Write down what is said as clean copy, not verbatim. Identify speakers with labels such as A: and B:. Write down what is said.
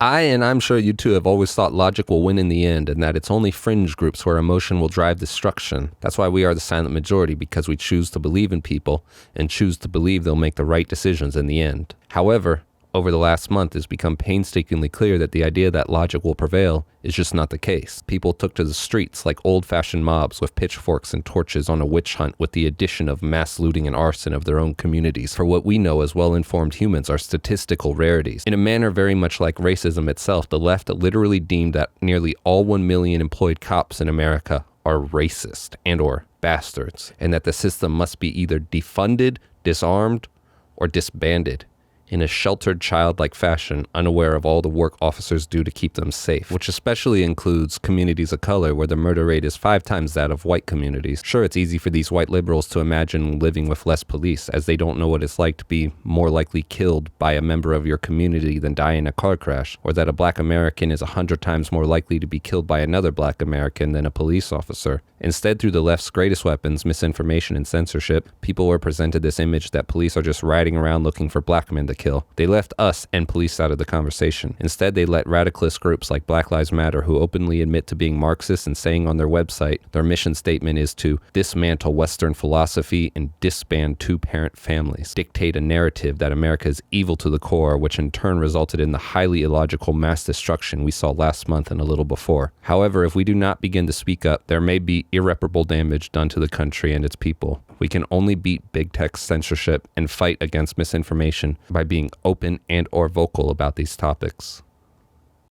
A: And I'm sure you too have always thought logic will win in the end and that it's only fringe groups where emotion will drive destruction. That's why we are the silent majority, because we choose to believe in people and choose to believe they'll make the right decisions in the end. However, over the last month, it's become painstakingly clear that the idea that logic will prevail is just not the case. People took to the streets like old-fashioned mobs with pitchforks and torches on a witch hunt, with the addition of mass looting and arson of their own communities for what we know as well-informed humans are statistical rarities. In a manner very much like racism itself, the left literally deemed that nearly all 1 million employed cops in America are racist and or bastards, and that the system must be either defunded, disarmed, or disbanded, in a sheltered, childlike fashion, unaware of all the work officers do to keep them safe, which especially includes communities of color where the murder rate is 5 times that of white communities. Sure, it's easy for these white liberals to imagine living with less police, as they don't know what it's like to be more likely killed by a member of your community than die in a car crash, or that a black American is 100 times more likely to be killed by another black American than a police officer. Instead, through the left's greatest weapons, misinformation and censorship, people were presented this image that police are just riding around looking for black men to kill. They left us and police out of the conversation. Instead, they let radicalist groups like Black Lives Matter, who openly admit to being Marxist and saying on their website their mission statement is to dismantle Western philosophy and disband two-parent families, dictate a narrative that America is evil to the core, which in turn resulted in the highly illogical mass destruction we saw last month and a little before. However, if we do not begin to speak up, there may be irreparable damage done to the country and its people. We can only beat big tech censorship and fight against misinformation by being open and or vocal about these topics.